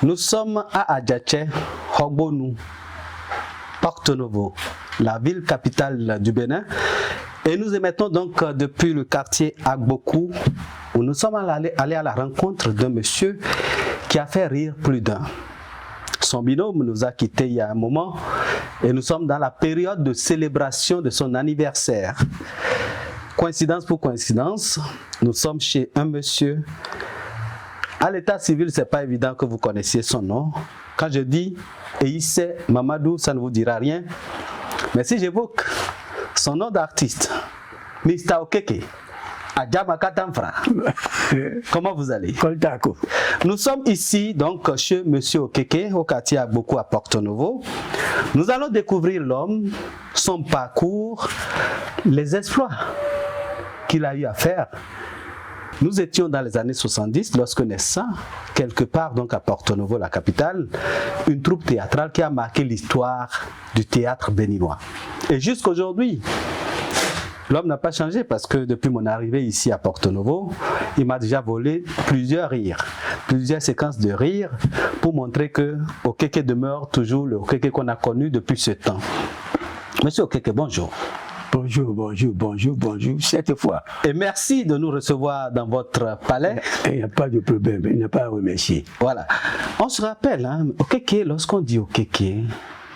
Nous sommes à Adjaché, Hogbonou, Porto-Novo, la ville capitale du Bénin. Et nous émettons donc depuis le quartier Agbokou, où nous sommes allés à la rencontre d'un monsieur qui a fait rire plus d'un. Son binôme nous a quittés il y a un moment et nous sommes dans la période de célébration de son anniversaire. Coïncidence pour coïncidence, nous sommes chez un monsieur. À l'état civil, ce n'est pas évident que vous connaissiez son nom. Quand je dis Eïsse Mamadou, ça ne vous dira rien. Mais si j'évoque son nom d'artiste, Mr. Okeke, comment vous allez? Nous sommes ici donc chez Monsieur Okeke, au quartier Agbokou à Porto-Novo. Nous allons découvrir l'homme, son parcours, les exploits qu'il a eu à faire. Nous étions dans les années 70 lorsque naissant, quelque part donc à Porto-Novo, la capitale, une troupe théâtrale qui a marqué l'histoire du théâtre béninois. Et jusqu'aujourd'hui, l'homme n'a pas changé parce que depuis mon arrivée ici à Porto-Novo, il m'a déjà volé plusieurs rires, plusieurs séquences de rires pour montrer que Okeke demeure toujours le Okeke qu'on a connu depuis ce temps. Monsieur Okeke, bonjour. Bonjour, cette fois. Et merci de nous recevoir dans votre palais. Il n'y a pas de problème, il n'y a pas à remercier. Voilà. On se rappelle, hein, Okeke, lorsqu'on dit Okeke,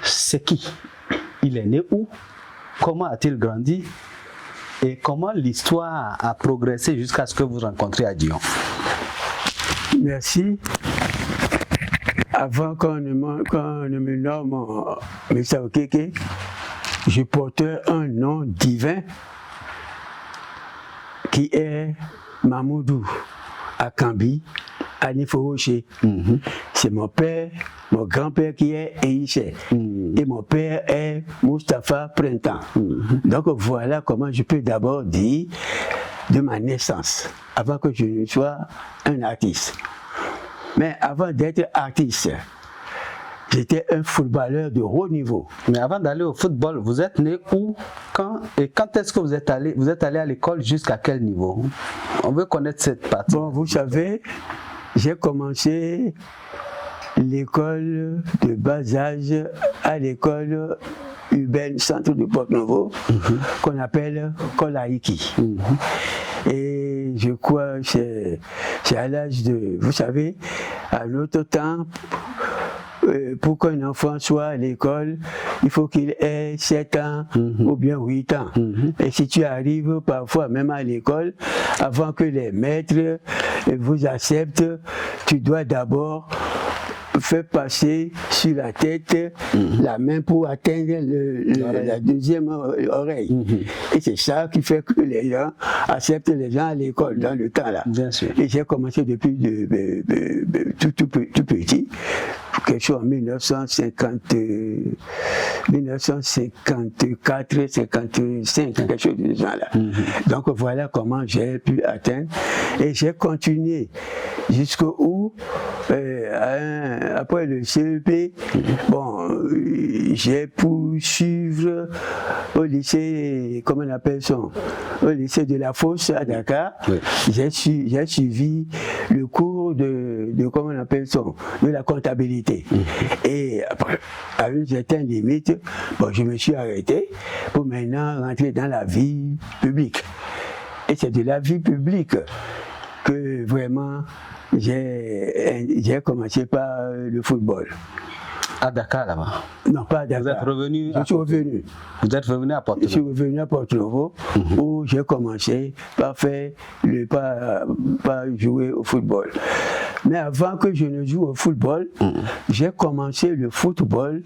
c'est qui? Il est né où? Comment a-t-il grandi? Et comment l'histoire a progressé jusqu'à ce que vous rencontriez à Dion? Merci. Avant qu'on ne me nomme Mr. Okeke, je portais un nom divin qui est Mamoudou Akambi Aniforoché. C'est mon père, mon grand-père qui est Eïsse. Et mon père est Mustapha Printemps. Donc voilà comment je peux d'abord dire de ma naissance, avant que je ne sois un artiste. Mais avant d'être artiste, j'étais un footballeur de haut niveau. Mais avant d'aller au football, vous êtes né où, quand et quand est-ce que vous êtes allé à l'école, jusqu'à quel niveau? On veut connaître cette partie. Bon, vous savez, j'ai commencé l'école de bas âge à l'école urbaine centre de Porto-Novo, qu'on appelle Kolaiki. Et je crois que c'est à l'âge de, vous savez, à notre temps, pour qu'un enfant soit à l'école, il faut qu'il ait 7 ans ou bien 8 ans. Et si tu arrives parfois même à l'école, avant que les maîtres vous acceptent, tu dois d'abord faire passer sur la tête la main pour atteindre la deuxième oreille. Et c'est ça qui fait que les gens acceptent les gens à l'école dans le temps là. Bien sûr. Et j'ai commencé depuis tout petit, quelque chose en 1954, 55, quelque chose de ce genre-là. Donc voilà comment j'ai pu atteindre. Et j'ai continué jusqu'où, après le CEP, bon, j'ai pu suivre au lycée, comment on appelle ça, au lycée de la Fosse à Dakar. J'ai suivi le cours de comment on appelle ça, de la comptabilité. Et après, à une certaine limite, bon, je me suis arrêté pour maintenant rentrer dans la vie publique. Et c'est de la vie publique que vraiment j'ai commencé par le football. À Dakar là-bas? Non, pas à Dakar. Vous êtes revenu? Je suis revenu. Vous êtes revenu à Porto-Novo? Je suis revenu à Porto-Novo où j'ai commencé par jouer au football. Mais avant que je ne joue au football, j'ai commencé le football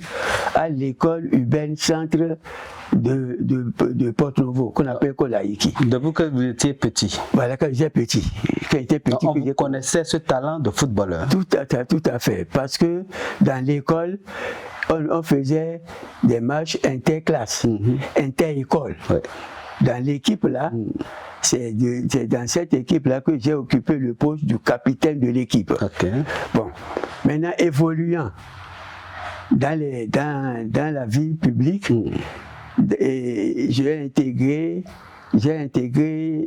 à l'école urbaine centre de Porto-Novo, qu'on appelle Kolaiki. Depuis que vous étiez petit? Voilà, quand j'étais petit. Quand j'étais petit, vous connaissez ce talent de footballeur? Tout à fait. Parce que dans l'école, on faisait des matchs interclasses, inter-écoles. Dans l'équipe là, c'est dans cette équipe là que j'ai occupé le poste du capitaine de l'équipe. Bon, maintenant évoluant dans la vie publique, et j'ai intégré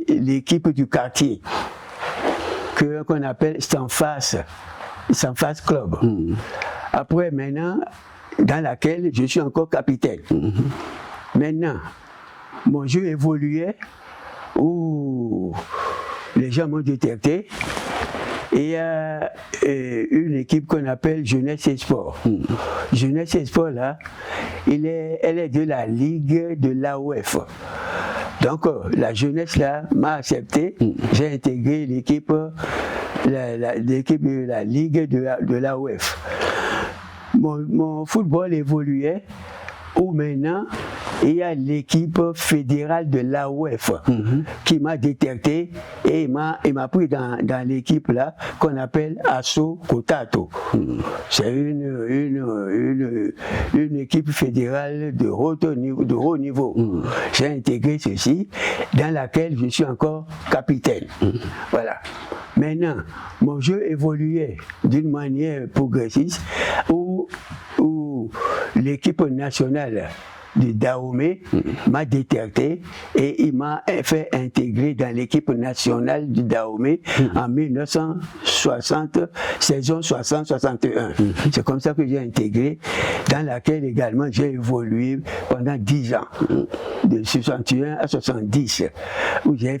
l'équipe du quartier qu'on appelle Stanfas Sanfas Club. Après, maintenant, dans laquelle je suis encore capitaine. Maintenant, mon jeu évoluait où les gens m'ont détecté. Et il y a une équipe qu'on appelle Jeunesse et Sport. Jeunesse et Sport, là, elle est de la Ligue de l'AOF. Donc, la jeunesse, là, m'a accepté. J'ai intégré l'équipe de la Ligue de l'AOF. Mon football évoluait où maintenant, il y a l'équipe fédérale de l'AOF qui m'a détecté et il m'a pris dans l'équipe là qu'on appelle Asso Kotato. C'est une équipe fédérale de haut niveau. J'ai intégré ceci, dans laquelle je suis encore capitaine. Voilà. Maintenant, mon jeu évoluait d'une manière progressiste où l'équipe nationale du Dahomey m'a détecté et il m'a fait intégrer dans l'équipe nationale du Dahomey en 1960, saison 60-61. C'est comme ça que j'ai intégré, dans laquelle également j'ai évolué pendant 10 ans, de 61 à 70, où j'ai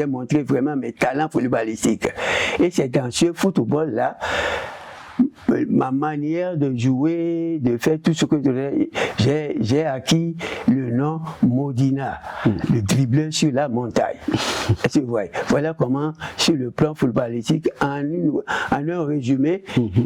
montré vraiment mes talents footballistiques. Et c'est dans ce football-là, ma manière de jouer, de faire tout ce que j'ai acquis le nom Modina, le dribbleur sur la montagne. Voilà comment, sur le plan footballistique, en un résumé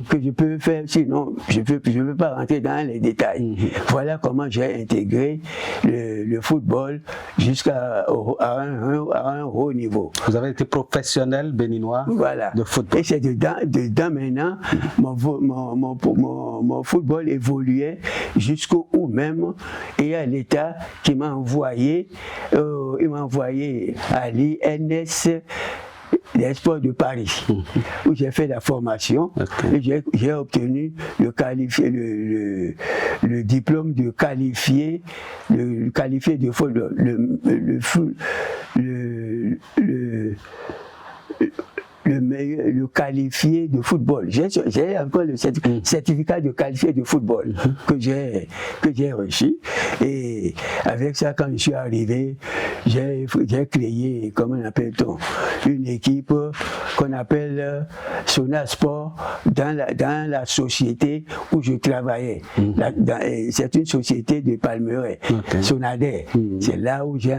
que je peux faire, sinon je ne peux pas rentrer dans les détails. Voilà comment j'ai intégré le football jusqu'à un haut niveau. Vous avez été professionnel béninois de football. Et c'est dedans maintenant, mon football évoluait jusqu'au où même, et à l'État qui m'a envoyé, à l'INS des sports de Paris, où j'ai fait la formation et j'ai obtenu le diplôme de qualifié de football, le qualifié de football. J'ai encore le certificat de qualifié de football que j'ai reçu. Et avec ça, quand je suis arrivé, j'ai créé, comment on appelle-t-on, une équipe qu'on appelle Sonasport dans la société où je travaillais. C'est une société de Palmeraie, Sonader. C'est là où j'ai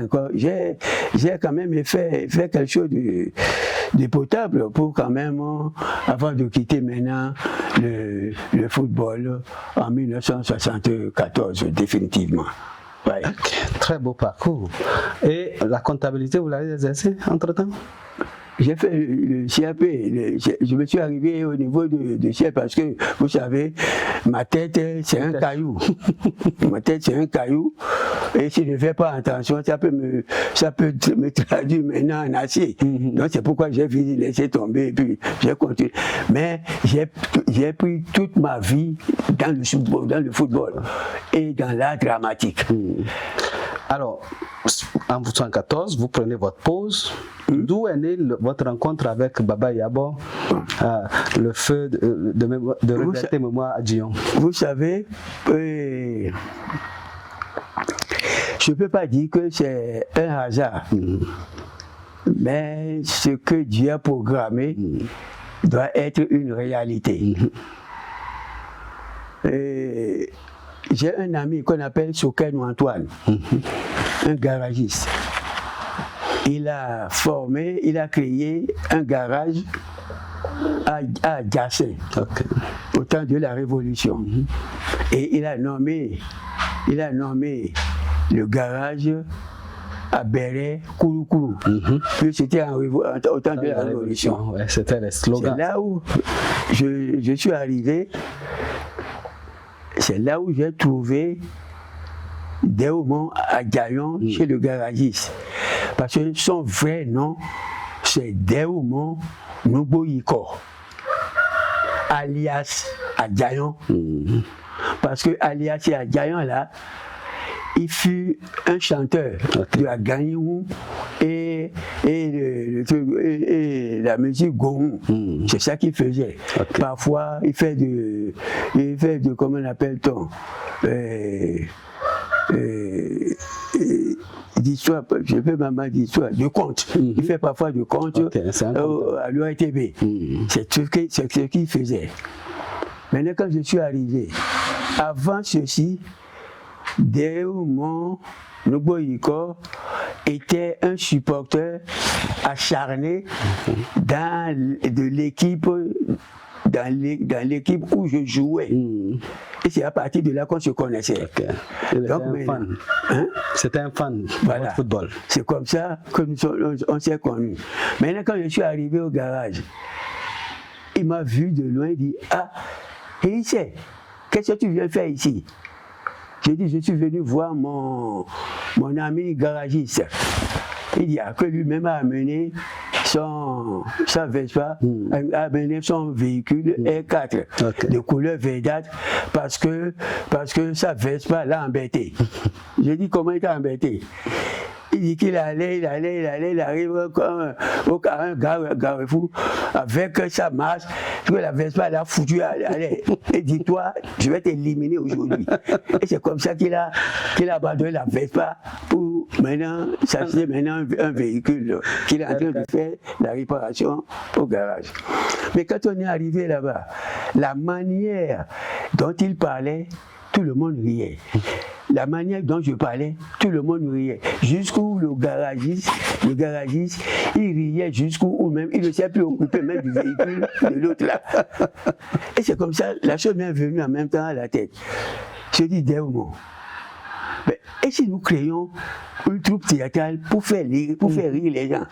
quand même fait quelque chose de potable pour quand même, avant de quitter maintenant le football en 1974, définitivement. Ouais. Très beau parcours. Et la comptabilité, vous l'avez exercée entre-temps? J'ai fait le CAP, je me suis arrivé au niveau de CAP parce que, vous savez, ma tête, c'est un caillou. Ma tête, c'est un caillou. Et si je ne fais pas attention, ça peut me traduire maintenant en acier. Donc, c'est pourquoi j'ai laissé tomber et puis j'ai continué. Mais j'ai pris toute ma vie dans le football et dans l'art dramatique. Alors, en 1914, vous prenez votre pause. D'où est née votre rencontre avec Baba Yabo, le feu de regretter mémoire à Dion? Vous savez, je ne peux pas dire que c'est un hasard, mais ce que Dieu a programmé doit être une réalité. J'ai un ami qu'on appelle Sokenou Antoine, un garagiste. Il a créé un garage à Gassin, au temps de la Révolution. Et il a nommé le garage à Béret Kouroukourou. Puis c'était au temps de la Révolution. Ouais, c'était le slogan. C'est là où je suis arrivé. C'est là où j'ai trouvé Déoumon Adjayon chez le garagiste. Parce que son vrai nom, c'est Déoumon Nouboyiko, alias Adjayon. Parce que alias Adjayon, là, il fut un chanteur de la Gagnou et et la musique gourou. C'est ça qu'il faisait. Okay. Parfois, il fait de comment on appelle-t-on d'histoire, je fais maman d'histoire, de conte. Il fait parfois de conte à l'ORTB. C'est ce qu'il faisait. Maintenant, quand je suis arrivé, avant ceci, Déoumon Noboyiko était un supporter acharné dans l'équipe où je jouais. Et c'est à partir de là qu'on se connaissait. Okay. Donc, c'était un fan de football. C'est comme ça que on s'est connus. Maintenant, quand je suis arrivé au garage, il m'a vu de loin, il dit « Ah, Élysée, qu'est-ce que tu viens faire ici ?» J'ai dit « Je suis venu voir mon ami garagiste. » Il dit que lui-même a amené sa Vespa, a amené son véhicule R4 de couleur verdâtre parce que sa Vespa l'a embêté. J'ai dit comment il t'a embêté? Il dit qu'il allait, il arrive au Carrefour avec sa masse, que la Vespa l'a foutu à l'aller. Et dit toi, je vais t'éliminer aujourd'hui. Et c'est comme ça qu'il a abandonné la Vespa pour maintenant s'acheter un véhicule qu'il est en train de faire la réparation au garage. Mais quand on est arrivé là-bas, la manière dont il parlait, tout le monde riait. La manière dont je parlais, tout le monde riait. Jusqu'où le garagiste, il riait jusqu'où même, il ne s'est plus occupé même du véhicule de l'autre là. Et c'est comme ça, la chose m'est venue en même temps à la tête. Je dis, Déoumon, et si nous créons une troupe théâtrale pour faire rire les gens?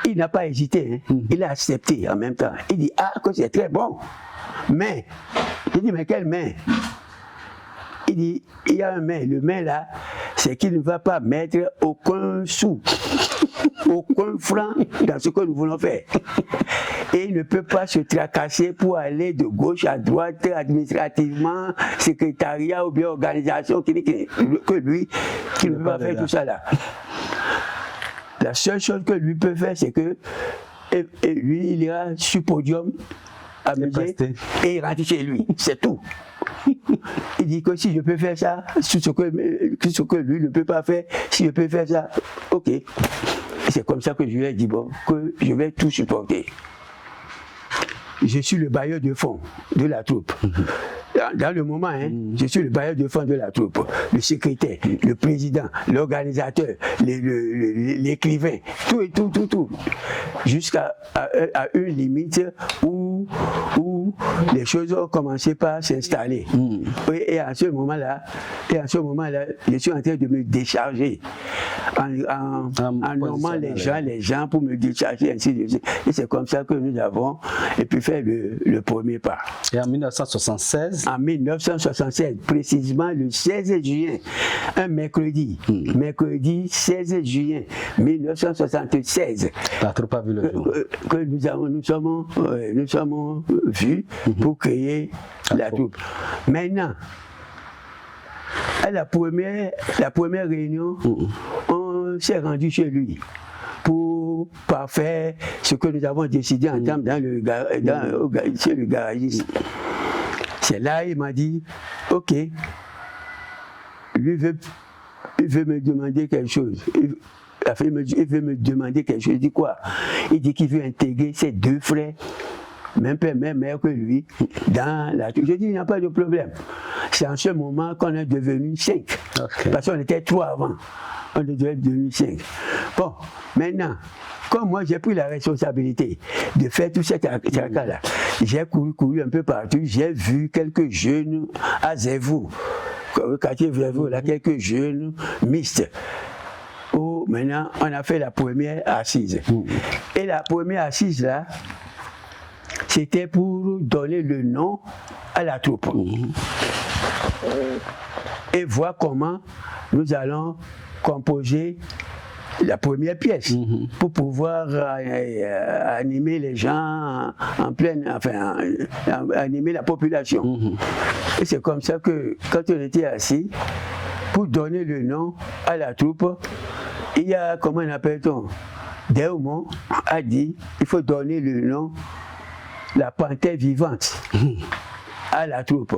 Il n'a pas hésité, il a accepté en même temps. Il dit, ah, que c'est très bon. Mais, je dis, mais quelle main? Il dit, il y a un main. Le main là, c'est qu'il ne va pas mettre aucun sou, aucun franc dans ce que nous voulons faire. Et il ne peut pas se tracasser pour aller de gauche à droite, administrativement, secrétariat ou bien organisation, que lui, qui ne peut pas faire tout ça là. La seule chose que lui peut faire, c'est que lui, il ira sur le podium, amusé, et il rentre chez lui. C'est tout. Il dit que si je peux faire ça, ce que lui ne peut pas faire, si je peux faire ça, ok. C'est comme ça que je lui ai dit, bon, que je vais tout supporter. Je suis le bailleur de fonds de la troupe. Dans le moment, je suis le bailleur de fonds de la troupe, le secrétaire, le président, l'organisateur, l'écrivain, tout. Jusqu'à une limite où les choses ont commencé par s'installer. Et à ce moment-là, je suis en train de me décharger en nommant les gens pour me décharger, ainsi de suite. Et c'est comme ça que nous avons pu faire le premier pas. Et en 1976? En 1976, précisément le 16 juin, un mercredi, mercredi 16 juin 1976, la troupe a vu le jour. Que nous sommes vus pour créer la troupe. Maintenant, à la première réunion, on s'est rendu chez lui pour parfaire ce que nous avons décidé en termes chez le garagiste. C'est là il m'a dit, ok, lui veut me demander quelque chose. Il veut me demander quelque chose. Il dit quoi? Il dit qu'il veut intégrer ses deux frères, même père, même mère que lui, dans la troupe. Je dis, il n'y a pas de problème. C'est en ce moment qu'on est devenu 5. Okay. Parce qu'on était 3 avant. On est devenu 5. Bon, maintenant, comme moi j'ai pris la responsabilité de faire tout cet acte-là, j'ai couru un peu partout, j'ai vu quelques jeunes à Zévou, au quartier Zévou, là, quelques jeunes mixtes. Où maintenant on a fait la première assise. Et la première assise là, c'était pour donner le nom à la troupe. Et voir comment nous allons composer la première pièce pour pouvoir animer les gens en pleine, enfin, animer la population. Et c'est comme ça que quand on était assis, pour donner le nom à la troupe, il y a, comment on appelle-t-on, Déoumont a dit, il faut donner le nom, la panthère vivante, à la troupe.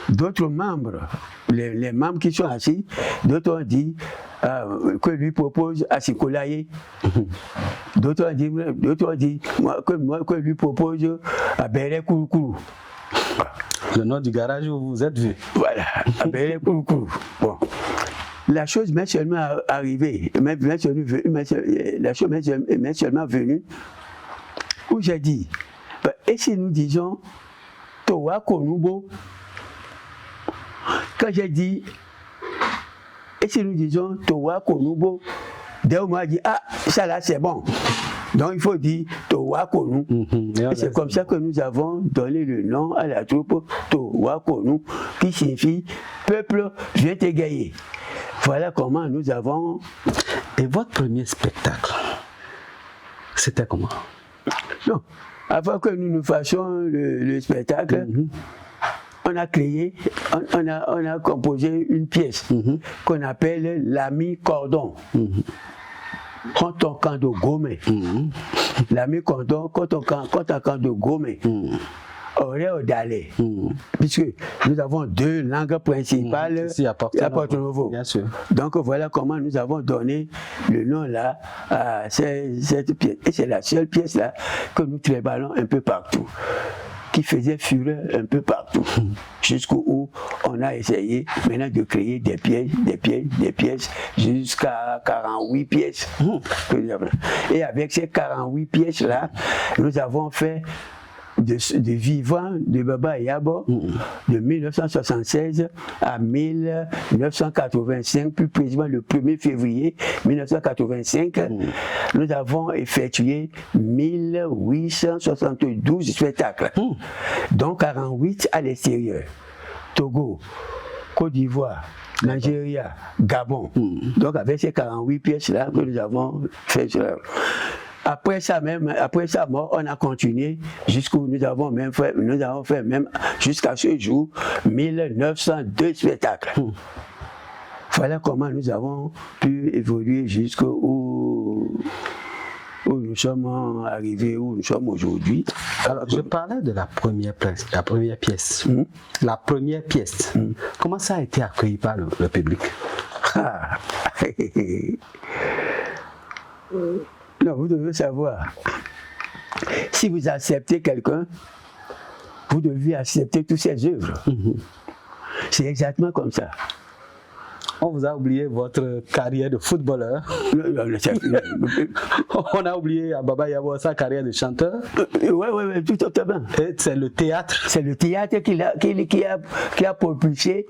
D'autres membres, les membres qui sont assis, d'autres ont dit que lui propose à Sikolaye. D'autres ont dit que lui propose à Béré Kouroukourou. Le nom du garage où vous êtes vu. Voilà, à Béré Kouroukourou. Bon. La chose m'est seulement arrivée, la chose m'est seulement venue où j'ai dit, et si nous disons Towa Konoubo, quand j'ai dit, et si nous disons Towa Konoubo, Déo m'a dit, ah, ça là c'est bon. Donc il faut dire Towa Konou. Et c'est comme ça que nous avons donné le nom à la troupe Towa Konou, qui signifie peuple vient égayer. Voilà comment nous avons. Et votre premier spectacle, c'était comment? Non, avant que nous fassions le spectacle, on a créé, on a composé une pièce qu'on appelle l'ami cordon. Quand on camp de Gomé, l'ami cordon, quand on camp de Gomé, aurait d'aller, puisque nous avons deux langues principales ici à Porto-Novo. Bien sûr. Donc voilà comment nous avons donné le nom là à cette pièce. Et c'est la seule pièce là que nous travaillons un peu partout, qui faisait fureur un peu partout, jusqu'où on a essayé maintenant de créer des pièces, jusqu'à 48 pièces. Et avec ces 48 pièces-là, nous avons fait de vivant de Baba Yabo de 1976 à 1985, plus précisément le 1er février 1985, nous avons effectué 1872 spectacles, dont 48 à l'extérieur. Togo, Côte d'Ivoire, Nigeria, Gabon. Donc avec ces 48 pièces-là que nous avons fait cela. Après sa mort, on a continué jusqu'où nous avons fait même jusqu'à ce jour 1902 spectacles. Voilà comment nous avons pu évoluer jusqu'où nous sommes arrivés, où nous sommes aujourd'hui. Alors, je parlais de la première pièce. La première pièce. Comment ça a été accueilli par le public? Non, vous devez savoir, si vous acceptez quelqu'un, vous devez accepter toutes ses œuvres. C'est exactement comme ça. On vous a oublié votre carrière de footballeur. On a oublié à Baba Yabo sa carrière de chanteur. Oui, tout à fait. Et c'est le théâtre. C'est le théâtre qui a propulsé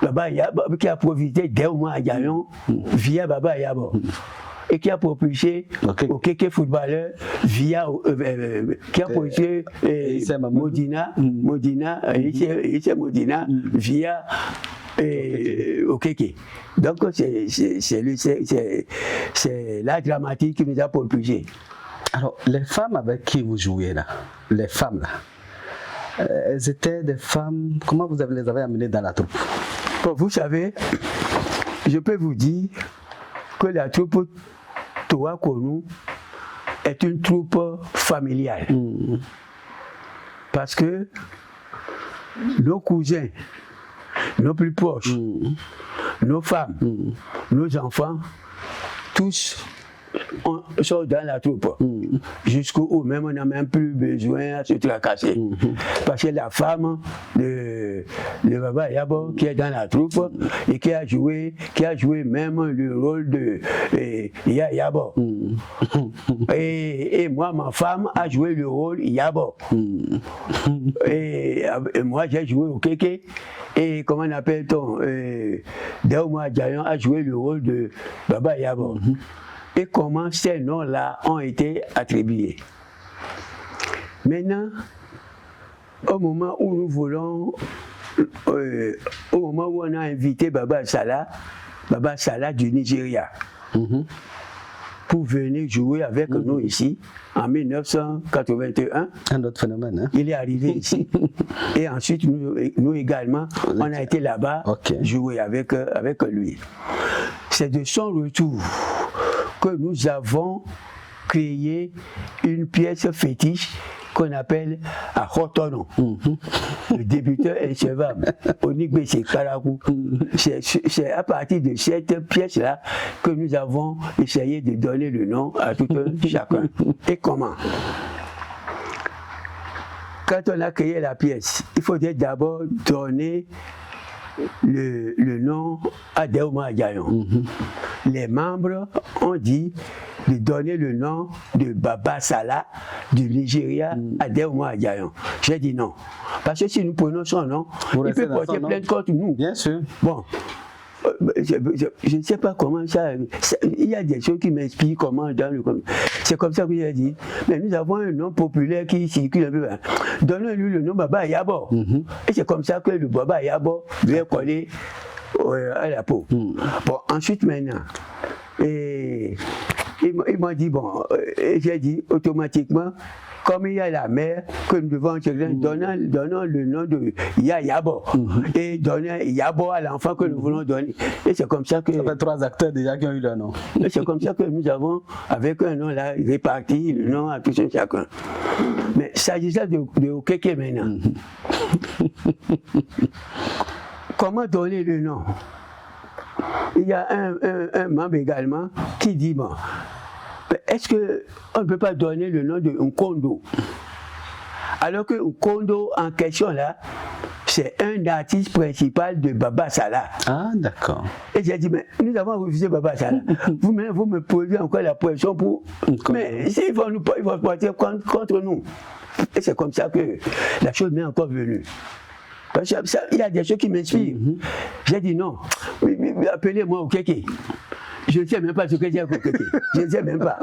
Baba Yabo, qui a profité d'Euma Agayon via Baba Yabo. Et qui a propulsé au Kéké footballeur via qui a propulsé Modina via au Kéké. Donc c'est la dramatique qui nous a propulsé. Alors les femmes avec qui vous jouez là, les femmes là, elles étaient des femmes, comment vous les avez amenées dans la troupe? Bon, vous savez, je peux vous dire que la troupe Towa Konou est une troupe familiale. Parce que nos cousins, nos plus proches, nos femmes, nos enfants, tous sont dans la troupe. Jusqu'où même on n'a même plus besoin de se tracasser. Parce que la femme de Baba Yabo qui est dans la troupe et qui a joué même le rôle de Yabo. Et moi, ma femme a joué le rôle Yabo. Et moi, j'ai joué au Kéké. Et comment on appelle-t-on Déouma Djayon a joué le rôle de Baba Yabo. Et comment ces noms-là ont été attribués. Maintenant, au moment où nous voulons, au moment où on a invité Baba Salah du Nigeria, pour venir jouer avec nous ici, en 1981. Un autre phénomène. Hein? Il est arrivé ici. Et ensuite, nous également, on a été là-bas jouer avec lui. c'est de son retour que nous avons créé une pièce fétiche qu'on appelle à Rotono. Le débuteur inchevable, Onigbese Karakou. C'est à partir de cette pièce-là que nous avons essayé de donner le nom à tout un chacun. Et comment? Quand on a créé la pièce, il faudrait d'abord donner le nom à Deuma Adjayon. Les membres ont dit de donner le nom de Baba Salah du Nigeria à Deuma Adjayon. J'ai dit non. Parce que si nous prenons son nom, il peut porter plainte contre nous. Bien sûr. Bon. Je ne sais pas comment ça. Il y a des choses qui m'inspirent comment dans le. C'est comme ça que j'ai dit. Mais nous avons un nom populaire qui circule un peu. Donnons-lui le nom Baba Yabo. Et c'est comme ça que le Baba Yabo vient coller à la peau. Bon, ensuite maintenant. Et ils m'ont dit, bon, j'ai dit automatiquement, comme il y a la mère que nous devons intégrer, donnons le nom de Yabo et donnons Yabo à l'enfant que nous voulons donner. Et c'est comme ça que... Ça fait 3 acteurs déjà qui ont eu leur nom. Et c'est comme ça que nous avons, avec un nom là, réparti le nom à tous et chacun. Mais s'agissant de Okeke maintenant, comment donner le nom? Il y a un membre également qui dit, bon, est-ce qu'on ne peut pas donner le nom de Nkondo? Alors que Nkondo en question là, c'est un artiste principal de Baba Salah. Ah, d'accord. Et j'ai dit, mais nous avons refusé Baba Salah. vous me posez encore la pression pour... Mais ils vont porter contre nous. Et c'est comme ça que la chose m'est encore venue. Parce qu'il y a des choses qui m'inspirent. J'ai dit non, appelez-moi Okeke. Je ne sais même pas ce que j'ai Okeke. Je ne sais même pas.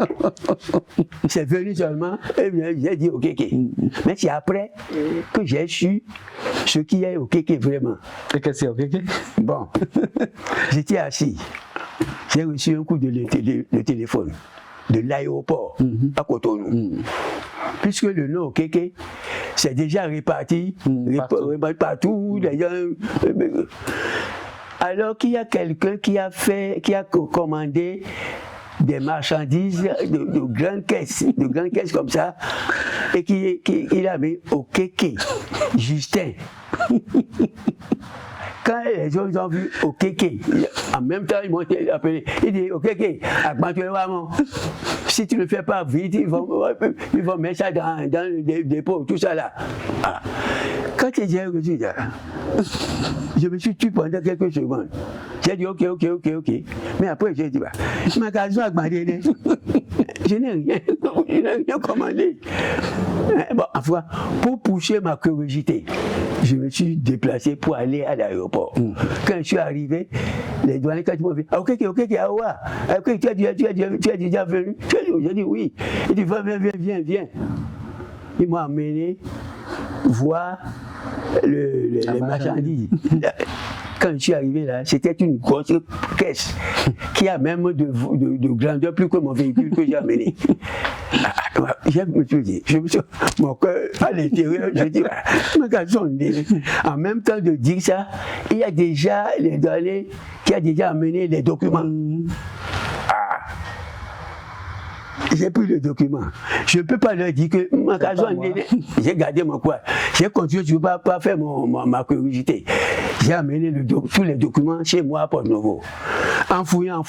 C'est venu seulement et j'ai dit Okeke. Mais c'est après que j'ai su ce qui est Okeke vraiment. Et qu'est-ce que c'est Okeke? Bon, j'étais assis. J'ai reçu un coup de téléphone de l'aéroport à Cotonou. Puisque le nom Okeke, c'est déjà réparti partout. Alors qu'il y a quelqu'un qui a commandé des marchandises de grandes caisses comme ça, et qui a mis Okeke, Justin. Quand les gens ont vu Okeke, en même temps ils m'ont appelé, ils disent Okeke, si tu ne le fais pas vite, ils vont mettre ça dans le dépôt, tout ça là. Ah. Quand j'ai reçu ça, je me suis tué pendant quelques secondes. J'ai dit ok. Mais après j'ai dit, ma magasin a demandé, je n'ai rien commandé. Bon, enfin, pour pousser ma curiosité, je me suis déplacé pour aller à l'aéroport. Quand je suis arrivé, les douaniers, quand ils m'ont dit, ok, tu es déjà venu? J'ai dit oui. Il dit, viens. Ils m'ont amené voir les marchandises. Quand je suis arrivé là, c'était une grosse caisse qui a même de grandeur plus que mon véhicule que j'ai amené. Je me suis dit, mon cœur à l'intérieur, je dis, en même temps de dire ça, il y a déjà les données qui a déjà amené les documents. J'ai pris le document. Je ne peux pas leur dire que j'ai gardé mon quoi. J'ai continué, je ne peux pas faire ma curiosité. J'ai amené tous les documents chez moi à Port-Novo. En fouillant,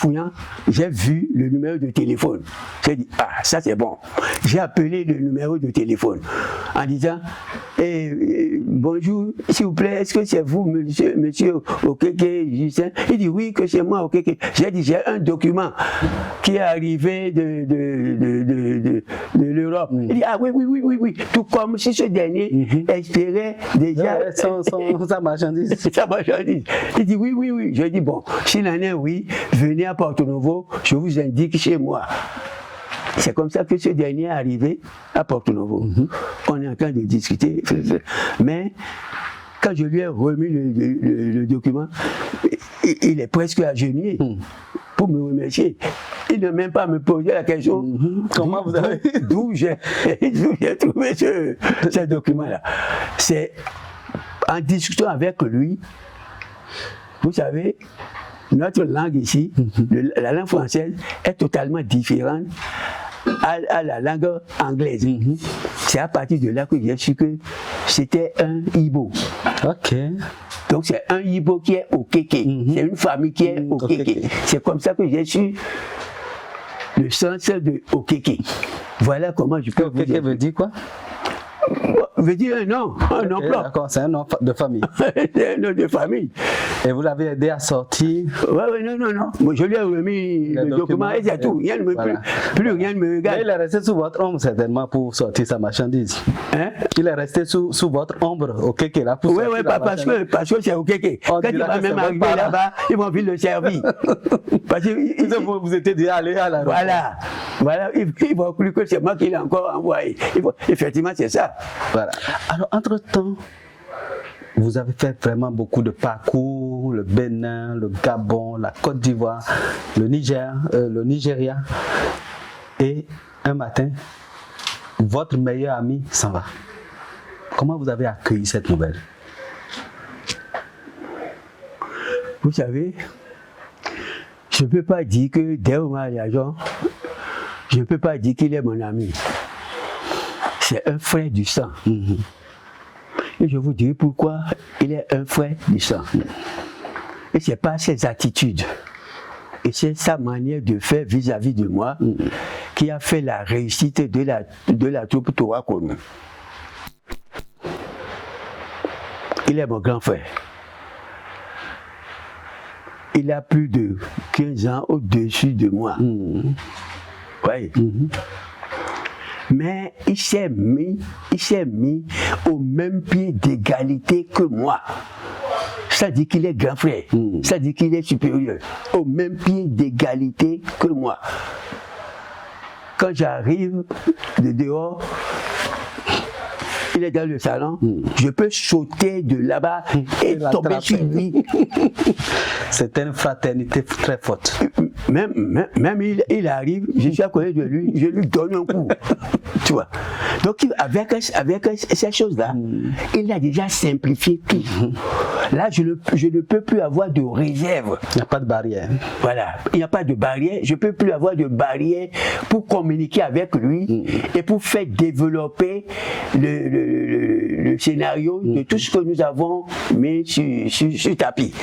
j'ai vu le numéro de téléphone. J'ai dit, ça c'est bon. J'ai appelé le numéro de téléphone en disant, bonjour, s'il vous plaît, est-ce que c'est vous, monsieur Okeke Justin? Il dit oui, que c'est moi, Okeke. J'ai dit, j'ai un document qui est arrivé de l'Europe. Il dit, oui. Tout comme si ce dernier espérait déjà sa marchandise. Il dit oui. Je dis, bon, s'il en est oui, venez à Porto-Novo, je vous indique chez moi. C'est comme ça que ce dernier est arrivé à Porto-Novo. On est en train de discuter, mais quand je lui ai remis le document, il est presque agenouillé pour me remercier. Il ne même pas me poser la question comment vous avez d'où j'ai trouvé ce document-là. C'est en discutant avec lui, vous savez, notre langue ici, la langue française, est totalement différente à la langue anglaise. C'est à partir de là que j'ai su que c'était un Ibo. Ok. Donc c'est un Ibo qui est au Kéké. C'est une famille qui est au Kéké. C'est comme ça que j'ai su le sens de Okeke. Voilà comment je peux vous dire. Okeke veut dire quoi? Veut dire un nom propre. D'accord, c'est un nom de famille. C'est un nom de famille. Et vous l'avez aidé à sortir? Oui, non. Moi, je lui ai remis le document et c'est tout. Rien ne me, voilà. plus rien ne me regarde. Mais il est resté sous votre ombre certainement pour sortir sa marchandise. Hein? Il est resté sous votre ombre, Okeke, là, pour sortir la marchandise. Parce que c'est Okeke. Quand il va même arriver là-bas, ils vont venir le servir. Parce que vous étiez déjà allé à la Voilà, il va plus que c'est moi qui l'ai encore envoyé. Effectivement, c'est ça. Voilà. Alors, entre-temps, vous avez fait vraiment beaucoup de parcours, le Bénin, le Gabon, la Côte d'Ivoire, le Niger, le Nigeria. Et un matin, votre meilleur ami s'en va. Comment vous avez accueilli cette nouvelle? Vous savez, je ne peux pas dire que dès au mariage, je ne peux pas dire qu'il est mon ami. C'est un frère du sang. Et je vous dirai pourquoi il est un frère du sang. Et ce n'est pas ses attitudes. Et c'est sa manière de faire vis-à-vis de moi qui a fait la réussite de la troupe Torah Konu. Il est mon grand frère. Il a plus de 15 ans au-dessus de moi. Oui. Mais il s'est mis au même pied d'égalité que moi. Ça dit qu'il est grand frère. Ça dit qu'il est supérieur. Au même pied d'égalité que moi. Quand j'arrive de dehors, il est dans le salon, je peux sauter de là-bas et tomber sur lui. C'est une fraternité très forte. Même il arrive, je suis à côté de lui, je lui donne un coup. Tu vois. Donc avec ces choses-là, il a déjà simplifié tout. Là, je ne peux plus avoir de réserve. Il n'y a pas de barrière. Voilà, il n'y a pas de barrière. Je ne peux plus avoir de barrière pour communiquer avec lui et pour faire développer le scénario de tout ce que nous avons mis sur tapis.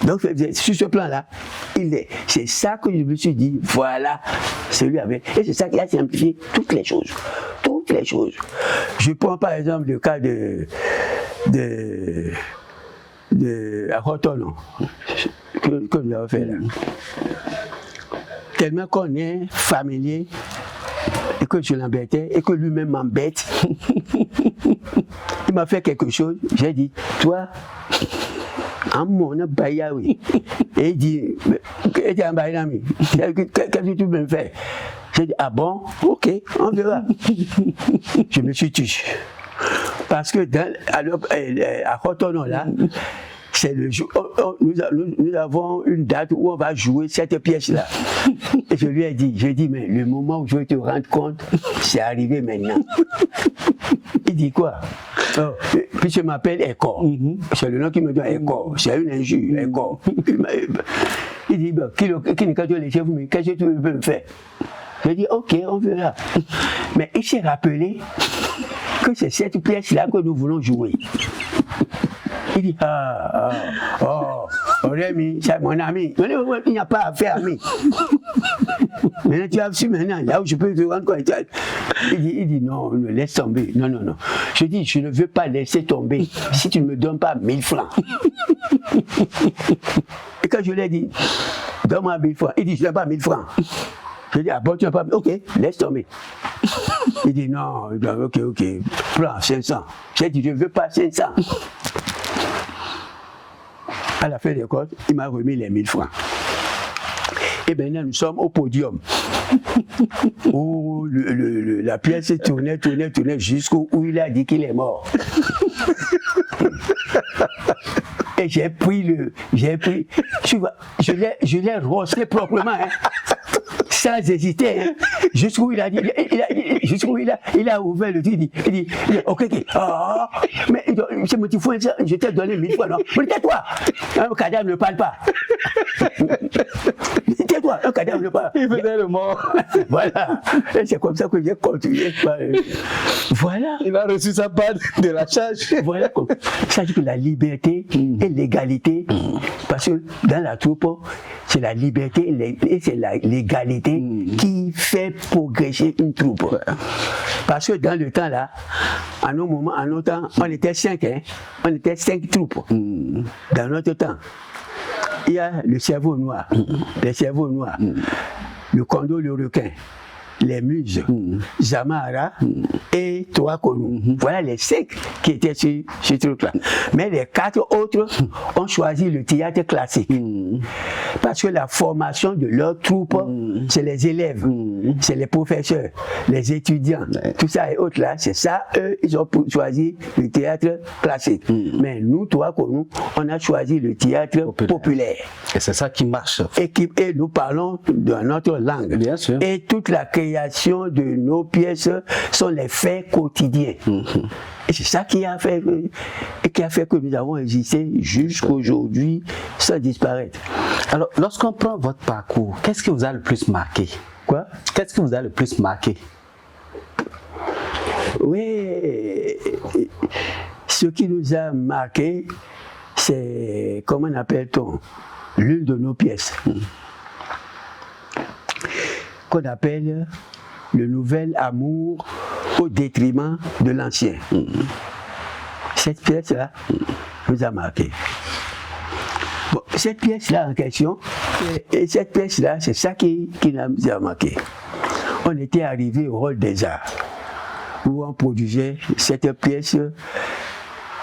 Donc, sur ce plan-là, c'est ça que je me suis dit, voilà, celui avec. Et c'est ça qui a simplifié toutes les choses. Toutes les choses. Je prends par exemple le cas de Akotono que nous avons fait là. Tellement qu'on est familier et que je l'embêtais et que lui-même m'embête. Il m'a fait quelque chose, j'ai dit, toi, en mon bayaoui. Et il dit, qu'est-ce que tu veux me faire? J'ai dit, ah bon, ok, on verra. Je me suis tué. Parce que à Cotonou là, c'est le jour, nous avons une date où on va jouer cette pièce-là. Et je lui ai dit, mais le moment où je vais te rendre compte, c'est arrivé maintenant. Il dit quoi? Puis je m'appelle Eko. C'est le nom qui me donne Eko. C'est une injure, Eko. Il dit, qu'est-ce que tu veux me faire? Je dis, ok, on verra. Mais il s'est rappelé que c'est cette pièce-là que nous voulons jouer. Il dit, Rémi, c'est mon ami. Il n'y a pas affaire à ami. Maintenant, tu as su maintenant, là où je peux te rendre compte. Il dit, non, laisse tomber. Non. Je dis, je ne veux pas laisser tomber si tu ne me donnes pas 1000 francs. Et quand je lui ai dit, donne-moi 1000 francs, il dit, je n'ai pas 1000 francs. Je dis, ah bon, tu n'as pas... Ok, laisse tomber. Il dit, non, ok, prends 500. J'ai dit, je ne veux pas 500. À la fin des comptes, il m'a remis les 1000 francs. Et maintenant, nous sommes au podium. Où la pièce tournait jusqu'où il a dit qu'il est mort. Et j'ai pris, tu vois, je l'ai rossé proprement, hein, sans hésiter, hein, jusqu'où il a dit, il a ouvert le truc, il dit, ok, mais je t'ai donné 1000 fois, non, mais tais-toi, un cadavre ne parle pas. Tais-toi, un cadavre ne pas. Il faisait le mort. Voilà. Et c'est comme ça que j'ai continué. Voilà. Il a reçu sa part de la charge. Voilà. Ça dit que la liberté et l'égalité, parce que dans la troupe, c'est la liberté et c'est l'égalité qui fait progresser une troupe. Parce que dans le temps là, à nos moments, à nos temps, on était 5, hein? On était 5 troupes. Dans notre temps, il y a le cerveau noir, le cerveau noir, le condo, le requin, les muses, Zamara et Toa Konou. Voilà les 5 qui étaient sur ce truc-là. Mais les 4 autres ont choisi le théâtre classique. Parce que la formation de leur troupe, c'est les élèves, c'est les professeurs, les étudiants, tout ça et autres là, c'est ça, eux, ils ont choisi le théâtre classique. Mais nous, Toa Konou, on a choisi le théâtre populaire. Et c'est ça qui marche. Et nous parlons dans notre langue. Bien sûr. Et toute la création de nos pièces sont les faits quotidiens. Et c'est ça qui a fait que nous avons existé jusqu'aujourd'hui sans disparaître. Alors, lorsqu'on prend votre parcours, qu'est-ce qui vous a le plus marqué? Quoi? Qu'est-ce qui vous a le plus marqué? Oui, ce qui nous a marqué, c'est, comment appelle-t-on, l'une de nos pièces, qu'on appelle le nouvel amour au détriment de l'ancien. Cette pièce-là nous a marqué. Bon, cette pièce-là en question, et cette pièce-là, c'est ça qui nous a marqué. On était arrivé au Hall des Arts, où on produisait cette pièce,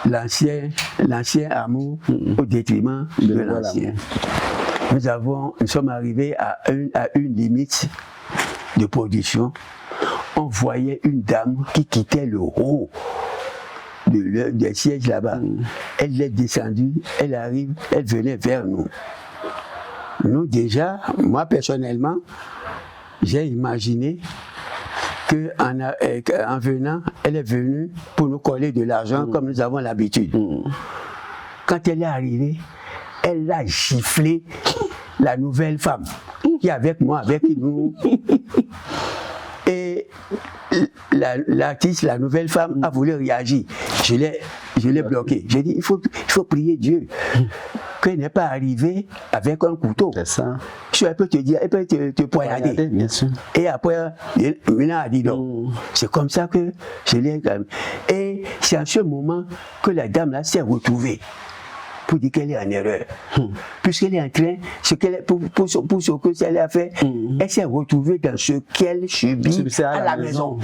l'ancien amour au détriment de l'ancien. Nous sommes arrivés à une limite de production. On voyait une dame qui quittait le haut des sièges là-bas. Elle est descendue, elle arrive, elle venait vers nous. Nous déjà, moi personnellement, j'ai imaginé qu'en venant, elle est venue pour nous coller de l'argent comme nous avons l'habitude. Quand elle est arrivée, elle a giflé la nouvelle femme qui est avec moi, avec nous. Et l'artiste, la nouvelle femme, a voulu réagir. Je l'ai bloqué. J'ai dit, il faut prier Dieu qu'elle n'est pas arrivée avec un couteau. C'est ça. Elle peut te dire, elle peut te poignarder. Bien sûr. Et après, maintenant, elle dit non. C'est comme ça que je l'ai. Et c'est à ce moment que la dame là s'est retrouvée pour dire qu'elle est en erreur. Puisqu'elle est en train, pour ce que elle a fait, elle s'est retrouvée dans ce qu'elle subit à la maison.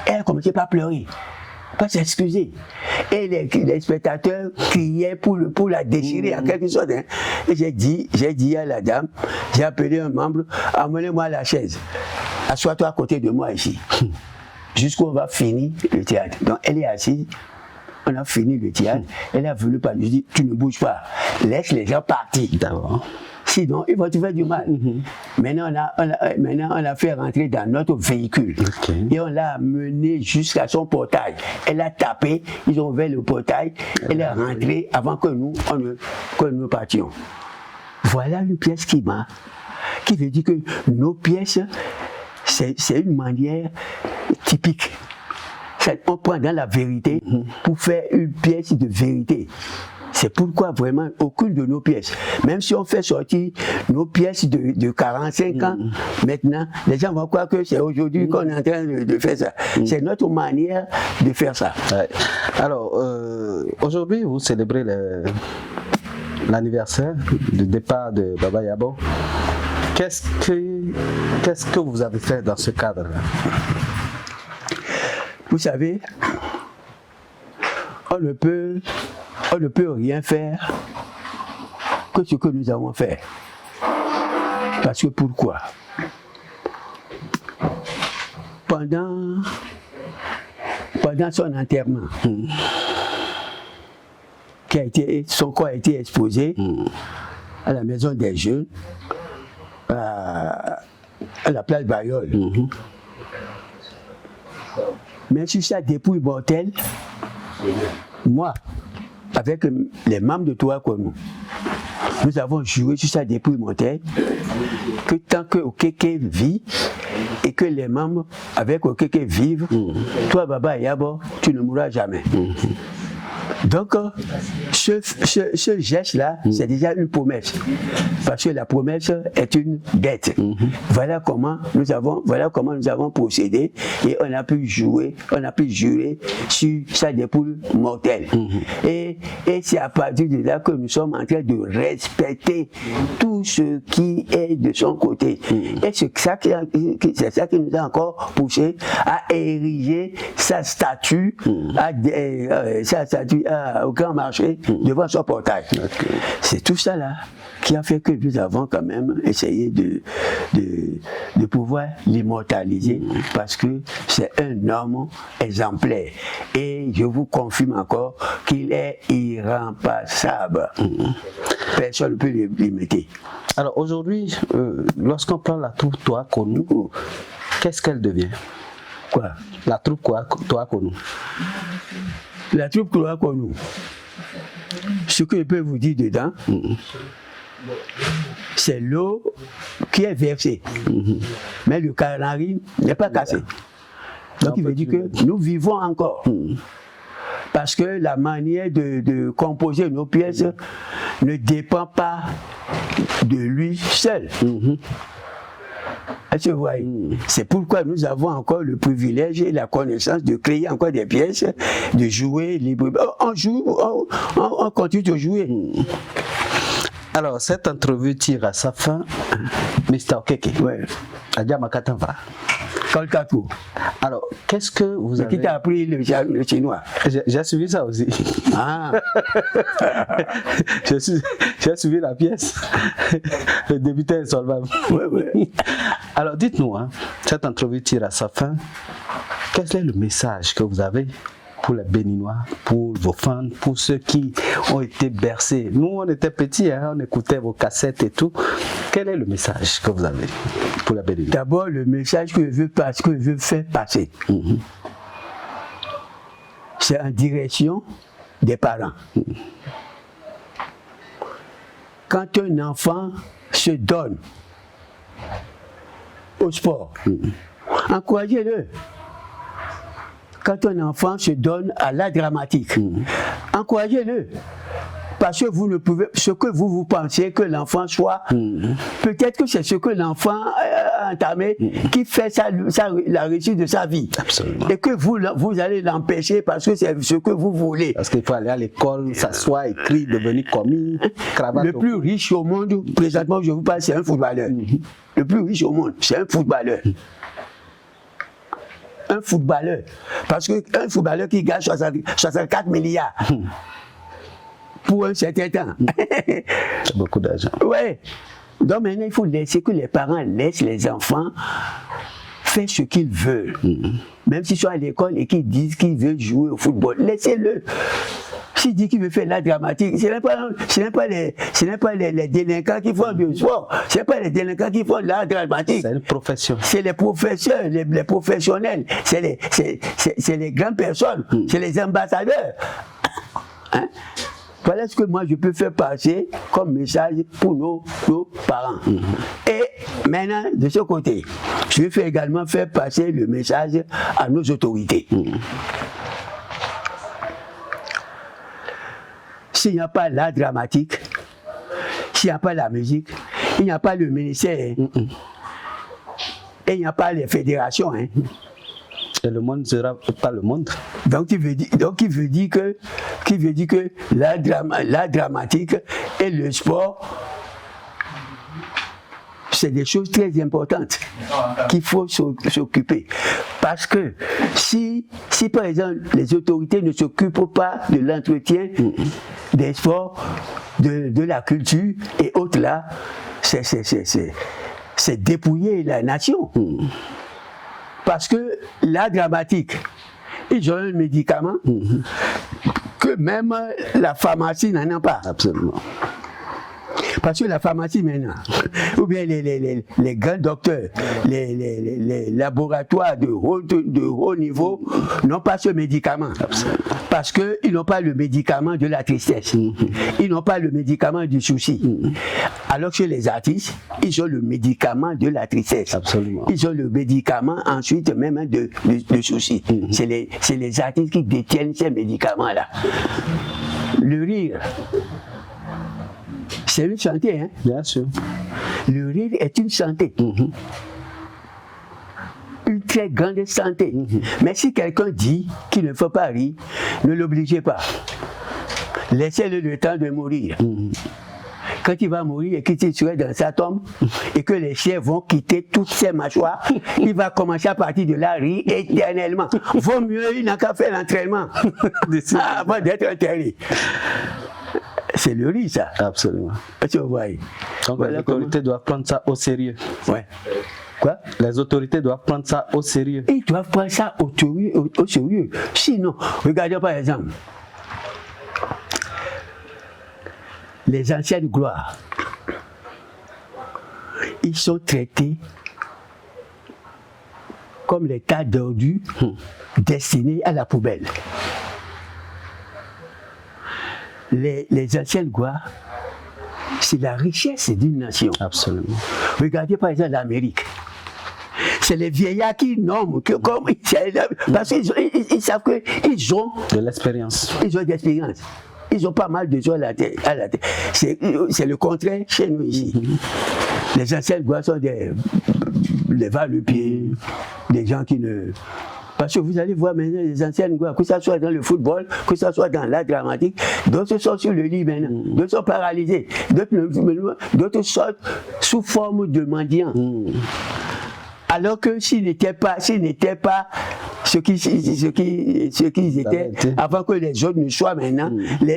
Elle a commencé par pleurer, pas s'excuser. Et les spectateurs criaient pour la déchirer en quelque sorte. Hein. Et j'ai dit à la dame, j'ai appelé un membre, amenez-moi la chaise, assois-toi à côté de moi ici, jusqu'où on va finir le théâtre. Donc elle est assise. On a fini le théâtre, elle a voulu pas lui dire, tu ne bouges pas, laisse les gens partir. D'abord. Sinon, ils vont te faire du mal. Maintenant, on l'a fait rentrer dans notre véhicule. Et on l'a mené jusqu'à son portail. Elle a tapé, ils ont ouvert le portail, elle est rentrée avant que nous partions. Voilà une pièce qui veut dire que nos pièces, c'est une manière typique. On prend dans la vérité pour faire une pièce de vérité. C'est pourquoi vraiment aucune de nos pièces, même si on fait sortir nos pièces de 45 ans, maintenant, les gens vont croire que c'est aujourd'hui qu'on est en train de faire ça. C'est notre manière de faire ça. Ouais. Alors, aujourd'hui, vous célébrez l'anniversaire du départ de Baba Yabo. Qu'est-ce que vous avez fait dans ce cadre-là? Vous savez, on ne peut rien faire que ce que nous avons fait. Parce que pourquoi? Pendant son enterrement, son corps a été exposé à la maison des jeunes, à la place Bayol. Mais sur sa dépouille mortelle, moi, avec les membres de Toa Konou, nous avons joué sur sa dépouille mortelle, que tant que Okeke vit et que les membres avec Okeke vivent, toi, Baba Yabo, tu ne mourras jamais. Donc, ce geste-là, c'est déjà une promesse. Parce que la promesse est une dette. Voilà comment nous avons procédé et on a pu jouer, on a pu jurer sur sa dépouille mortelle. Et c'est à partir de là que nous sommes en train de respecter tout ce qui est de son côté. Et c'est ça qui nous a encore poussé à ériger sa statue, au grand marché devant son portail. C'est tout ça là qui a fait que nous avons quand même essayé de pouvoir l'immortaliser parce que c'est un homme exemplaire. Et je vous confirme encore qu'il est irremplaçable. Personne ne peut l'imiter. Alors aujourd'hui, lorsqu'on prend la troupe Toakonou, qu'est-ce qu'elle devient? Quoi? La troupe Toakonou. La troupe Toakonou, ce que je peux vous dire dedans, c'est l'eau qui est versée, mais le canari n'est pas cassé. Donc il veut dire que nous vivons encore. Parce que la manière de composer nos pièces ne dépend pas de lui seul. Est-ce que vous voyez? C'est pourquoi nous avons encore le privilège et la connaissance de créer encore des pièces, de jouer librement. On joue, on continue de jouer. Alors, cette entrevue tire à sa fin. Mr. Okeke. Ouais. Adjamakatava. Kolkaku. Alors, qu'est-ce que vous avez... Qui t'a appris le chinois? J'ai suivi ça aussi. Ah. J'ai suivi la pièce. Le débutant insolvable. Ouais. Alors, dites-nous, cette entrevue tire à sa fin. Quel est le message que vous avez pour les Béninois, pour vos fans, pour ceux qui ont été bercés? Nous, on était petits, on écoutait vos cassettes et tout. Quel est le message que vous avez pour les Béninois? D'abord, le message que je veux faire passer, c'est en direction des parents. Quand un enfant se donne au sport, encouragez-le. Quand un enfant se donne à l'art dramatique, encouragez-le. Parce que vous ne pouvez, ce que vous pensez que l'enfant soit, peut-être que c'est ce que l'enfant a entamé qui fait la réussite de sa vie. Absolument. Et que vous allez l'empêcher parce que c'est ce que vous voulez. Parce qu'il faut aller à l'école, s'asseoir, écrire, devenir commis, cravate. Le plus riche au monde, présentement, je vous parle, c'est un footballeur. Le plus riche au monde, c'est un footballeur. Un footballeur. Parce qu'un footballeur qui gagne 64 milliards pour un certain temps. C'est beaucoup d'argent. Oui. Donc maintenant, il faut laisser que les parents laissent les enfants faire ce qu'ils veulent. Même s'ils sont à l'école et qu'ils disent qu'ils veulent jouer au football, laissez-le. S'il dit qu'il veut faire la dramatique, ce n'est pas les délinquants qui font du sport, ce n'est pas les délinquants qui font la dramatique. C'est une profession. C'est les professeurs, les professionnels, c'est les grandes personnes, c'est les ambassadeurs. Voilà ce que moi je peux faire passer comme message pour nos parents. Et maintenant, de ce côté, je vais également faire passer le message à nos autorités. S'il n'y a pas l'art dramatique, s'il n'y a pas la musique, il n'y a pas le ministère, et il n'y a pas les fédérations. Et le monde ne sera pas le monde. Donc il veut dire que l'art dramatique et le sport, c'est des choses très importantes qu'il faut s'occuper. Parce que si par exemple les autorités ne s'occupent pas de l'entretien des sports, de la culture et autres là, c'est dépouiller la nation. Parce que l'art dramatique, ils ont un médicament que même la pharmacie n'en a pas. Absolument. Parce que la pharmacie maintenant, ou bien les grands docteurs, les laboratoires de haut niveau n'ont pas ce médicament. Parce qu'ils n'ont pas le médicament de la tristesse. Ils n'ont pas le médicament du souci. Alors que les artistes, ils ont le médicament de la tristesse. Absolument. Ils ont le médicament ensuite même de souci. C'est les artistes qui détiennent ces médicaments-là. Le rire, c'est une santé, hein? Bien sûr. Le rire est une santé. Une très grande santé. Mais si quelqu'un dit qu'il ne faut pas rire, ne l'obligez pas. Laissez-le le temps de mourir. Quand il va mourir et qu'il serait dans sa tombe et que les chiens vont quitter toutes ses mâchoires, il va commencer à partir de là rire éternellement. Vaut mieux, il n'a qu'à faire l'entraînement avant d'être enterré. C'est le riz, ça. Absolument. Tu vois. Donc voilà, les autorités doivent prendre ça au sérieux. Ouais. Quoi? Les autorités doivent prendre ça au sérieux. Ils doivent prendre ça au sérieux. Sinon, regardez par exemple, les anciennes gloires, ils sont traités comme les tas d'ordures destinés à la poubelle. Les anciennes gloires, c'est la richesse d'une nation. Absolument. Regardez par exemple l'Amérique. C'est les vieillards qui nomment, parce qu'ils savent qu'ils ont de l'expérience. Ils ont de l'expérience. Ils ont pas mal de choses à la tête. C'est le contraire chez nous ici. Les anciennes gloires sont des va-le-pied, des gens qui ne... Parce que vous allez voir maintenant les anciennes gloires, que ce soit dans le football, que ce soit dans l'art dramatique, d'autres sont sur le lit maintenant, d'autres sont paralysés, d'autres sortent sous forme de mendiants. Alors que s'ils n'étaient pas ce qu'ils étaient avant que les autres ne soient maintenant,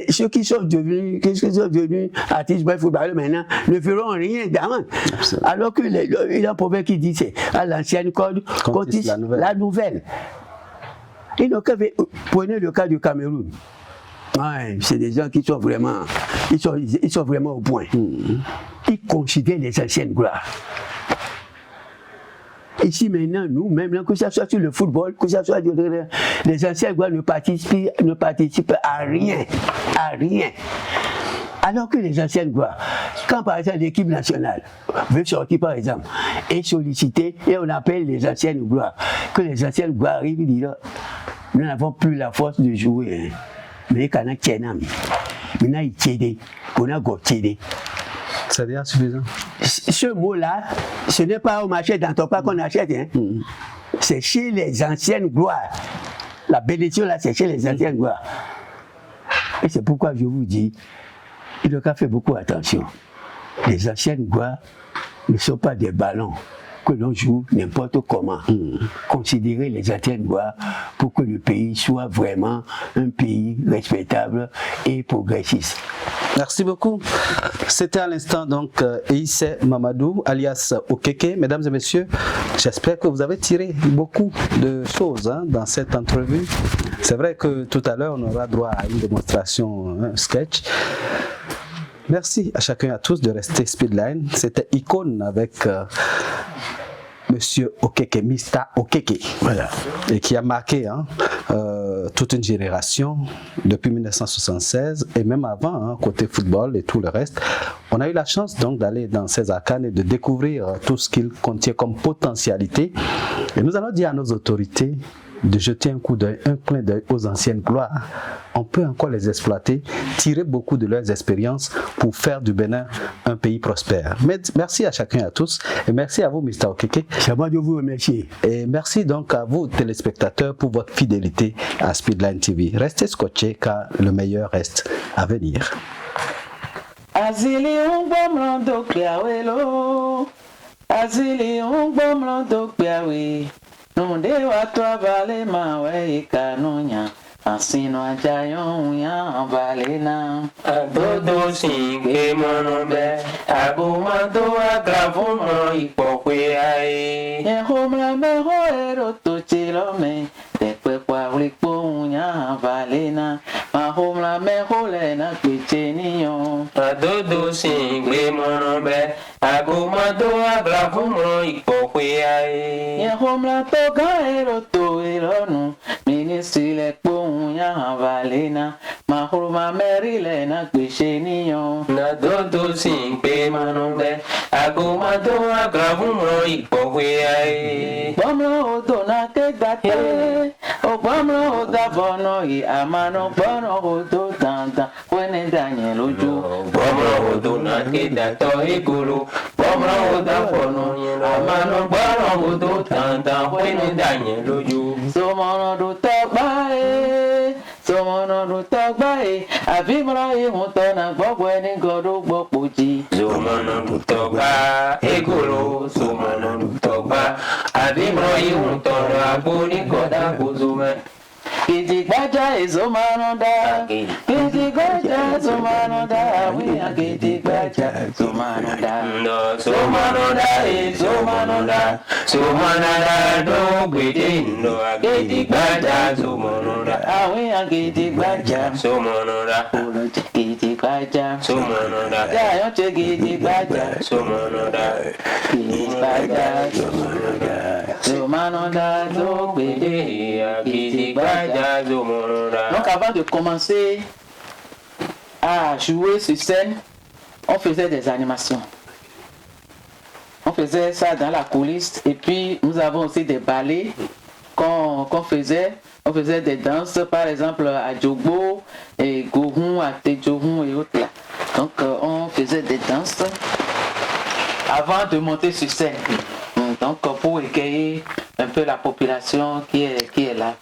ceux qui sont devenus artistes, footballeurs maintenant, ne feront rien d'amende. Alors que il y a un proverbe qui dit c'est à l'ancienne corde qu'on tisse la nouvelle. Prenez le cas du Cameroun. Ouais, c'est des gens qui sont vraiment, ils sont vraiment au point. Ils considèrent les anciennes gloires. Ici maintenant, nous, même que ce soit sur le football, que ce soit les anciens gloires ne participent à rien. Alors que les anciennes gloires, quand par exemple l'équipe nationale veut sortir par exemple et solliciter, et on appelle les anciennes gloires, que les anciennes gloires arrivent et disent, nous n'avons plus la force de jouer, hein. Mais quand on a tchénami, maintenant il tchédé, on a gotchédé. C'est déjà suffisant. Ce mot-là, ce n'est pas au marché d'Antopa qu'on achète. Hein. C'est chez les anciennes gloires. La bénédiction, là, c'est chez les anciennes gloires. Et c'est pourquoi je vous dis, il faut faire beaucoup attention. Les anciennes gloires ne sont pas des ballons que l'on joue n'importe comment. Considérer les anciennes gloires pour que le pays soit vraiment un pays respectable et progressiste. Merci beaucoup. C'était à l'instant donc Eïsse Mamadou, alias Okeke. Mesdames et messieurs, j'espère que vous avez tiré beaucoup de choses dans cette entrevue. C'est vrai que tout à l'heure, on aura droit à une démonstration, un sketch. Merci à chacun et à tous de rester Speedline. C'était Icône avec Monsieur Okeke, Mr. Okeke, voilà, et qui a marqué toute une génération depuis 1976 et même avant, côté football et tout le reste. On a eu la chance donc d'aller dans ces arcanes et de découvrir tout ce qu'il contient comme potentialité. Et nous allons dire à nos autorités de jeter un coup d'œil, un clin d'œil aux anciennes gloires. On peut encore les exploiter, tirer beaucoup de leurs expériences pour faire du Bénin un pays prospère. Merci à chacun et à tous et merci à vous, Mr. Okeke. C'est à moi de vous remercier. Et merci donc à vous, téléspectateurs, pour votre fidélité à Speedline TV. Restez scotchés car le meilleur reste à venir. Nunde watu abale mawe ikanunya asino ajayo ya balena adodo singe monobe agumado agravo mo ipokwe ai e homla me hoero to chilome después kwa ulipo ya balena ma homla me holena kwicheniyo dodo singbe monobe agomato agravumro ikpokweae yehomla toga eroto eronu minisile kpohun yahan valena mahuruma merile na gbese niyan na dodo singbe monobe agomato agravumro ikpokweae gbọmọ odo na kegbate ogbọmọ odavono yi amano gbọnọ odo dandan wẹni danyẹ lójú gbọmọ odo na kedatọ ekolo gbọmọ odavono amano gbọnọ odo dandan wẹni danyẹ lójú. sọmọnọdù tọgbà sọmọnọdù tọgbà àbímọ ihun tọnà gbọgbọ ẹni gọdọ gbọpọ jí. sọmọnọdù tọgbà ekolo sọmọnọdù tọgbà àbímọ ihun tọnà agbónígọdà gbòzọmẹ. Gidigbaja ezomanada, gidigbaja ezomanada, we are gidigbaja ezomanada. No, somanada ezomanada, somanada do gidindo, gidigbaja ezomanada. We are gidigbaja somanada, gidigbaja somanada. Yeah, you gidigbaja somanada, gidigbaja somanada, somanada do gidigbaja. Donc avant de commencer à jouer sur scène, on faisait des animations. On faisait ça dans la coulisse et puis nous avons aussi des ballets qu'on faisait. On faisait des danses, par exemple à Djogbo, et Gohun, à Tejohun et autres là. Donc on faisait des danses avant de monter sur scène. Donc pour égayer un peu la population qui est là.